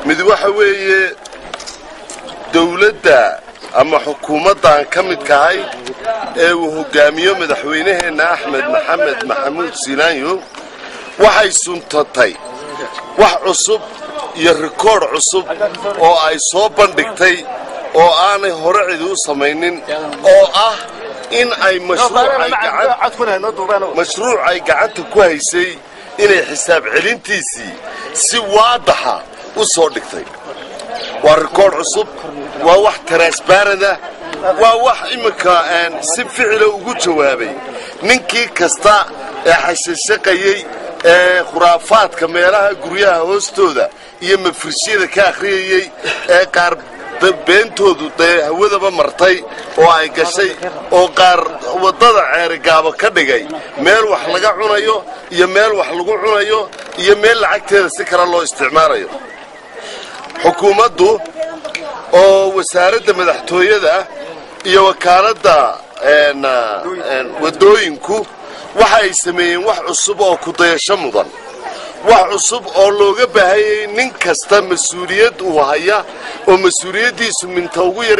mid waxa weeye dawladda ama xukuumaddan ka mid kahay ee uu hogaamiyo madaxweynaheena Axmed Maxamed Maxamuud Silaanyo waxay suntatay wax cusub iyo rikoor cusub oo ay soo bandhigtay oo aanay hore cid u samaynin oo ah in ay mashruuc ay gacanta ku haysay inay xisaab celintiisii si waadaxa u soo dhigtay waa rikoor cusub waa wax transparent waa wax imika si ficil ugu jawaabay ninkii kasta ee xashashaqayay khuraafaadka meelaha guryaha hoostooda iyo mafrishiyada ka akhriyay ee qaar beentoodu hawadaba martay oo ay gashay oo qaar wadada ceerigaaba ka dhigay meel wax laga cunayo iyo meel wax lagu cunayo iyo meel lacagteeda si kala loo isticmaalayo xukuumaddu oo wasaaradda madaxtooyada iyo wakaaladda wadooyinku waxay sameeyeen wax cusub oo ku dayasho mudan wax cusub oo looga baahayay nin kasta mas'uuliyad uu haya oo mas'uuliyadiisu minta ugu yar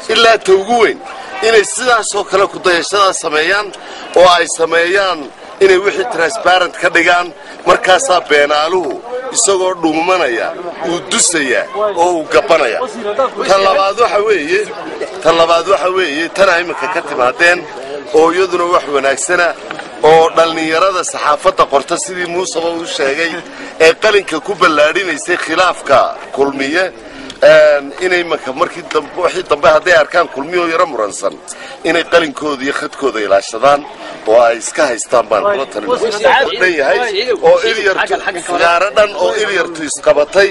ilaa ta ugu weyn inay sidaas oo kale ku dayashada sameeyaan oo ay sameeyaan inay wixii transparent ka dhigaan markaasaa beenaaluhu isagoo dhuumanaya uu dusaya oo uu gabanaya tan labaad waxa weeye tan imika ka timaadeen oo iyaduna wax wanaagsana oo dhalinyarada saxaafadda qorta sidii Muuse uu sheegay ee qalinka ku ballaadhinaysay khilaafka kulmiye inay markii dambe haday arkaan kulmiyo yara muransan inay qalinkooda iyo khadkooda ilaashadaan oo ay iska haystaan baan kula talinayaa oo iliyartu oo iliyartu isqabatay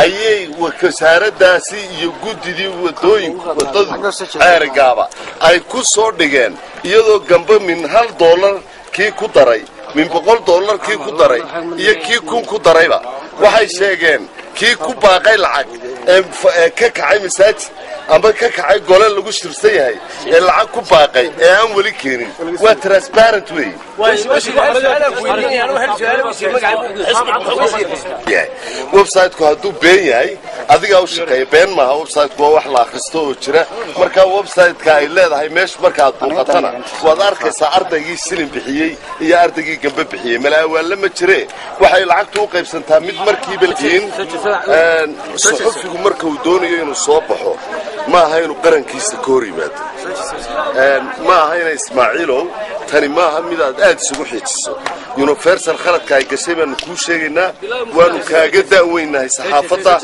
ayay wasaaraddaasi iyo gudidii wadada ceerigaaba ay ku soo dhigeen iyadoo gamba min $1 kii ku daray min $100 kii ku daray iyo kii kun ku darayba waxay sheegeen kii ku baaqay lacag ka kacay masaajid ama ka kacay gole lagu shirsan yahay ee lacag ku baaqay ee aan wali keenin waa transparent way website-ku hadduu been yahay adiga u shaqeeya been maaha website-ku waa wax la akhristo oo jira marka website-ka ay leedahay meesha marka aad buuqatana waad arkaysaa ardaygii silin bixiyay iyo ardaygii gamba bixiyay malaawaale ma jire waxay lacagtu u qaybsantaa mid markiiba liin suxufigu marka uu doonayo inuu soo baxo ma aha inuu qarankiisa ka hor yimaado ma aha inay Ismaaciilow tani ma aha mid aad isugu xijiso universal khaladka ay gashay baan ku sheegaynaa waanu kaaga daaweynahay saxaafadda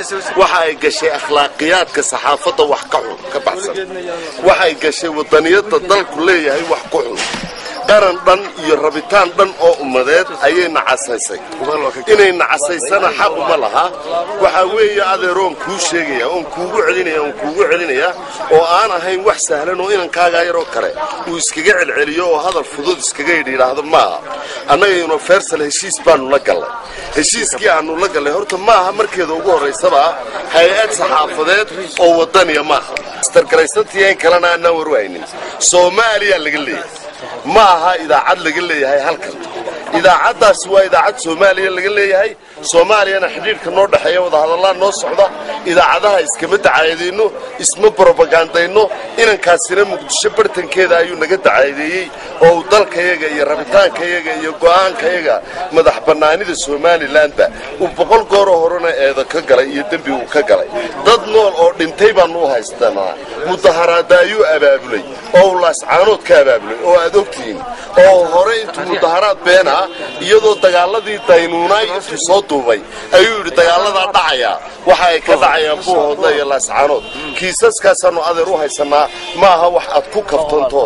waxa ay gashay akhlaaqiyadka saxaafadda wax ka baxsan waxa ay gashay wadaniyada dalku leeyahay wax ku xun qaran dhan iyo rabitaan dhan oo ummadeed ayay nacasaysay inay nacasaysana xaq uma laha waxa weeye adeeroon ku sheegaya oo kuugu celinaya oo aan ahayn wax sahlan oo inankaaga yar oo kale uu iskaga celceliyo oo hadal fudud iskaga yiraahdo maaha annaga universal heshiis baanu la galay heshiiskii aanu la galay horta maaha markeeda ugu horeysaba hay'ad saxaafadeed oo wadaniya maaha istargaraysantii kalena aan warwaynin Soomaaliya laga leeyahay ma aha idaacad laga leeyahay halkan idaacadaas waa idaacad Soomaaliya laga leeyahay Soomaaliyana xiriirka noo dhaxeeya wada hadallaan noo socda idaacadaha iskama dacaayadeyno isma propagandayno inankaasina Muqdisho bartankeeda ayuu naga dacaayadeeyay oo dalkayaga iyo rabitaankayaga iyo go'aankayaga madax banaanida Somaliland uu 100 goor horena eeda ka galay iyo dambi uu ka galay dad nool oo dhintay baan u haystanaa mudaharaad ayuu abaabulay oo laascaanood ka abaabulay oo aad ogtiin oo hore intuu mudaharaad beena iyadoo dagaaladii daynuunay intuu soo duubay ayuu yiri dagaalada dhacaya waxa ay ka dhacayaan buuhooda iyo laascaanood kiisaskaas aanu adeer u haysanaa maaha wax aad ku kaftanto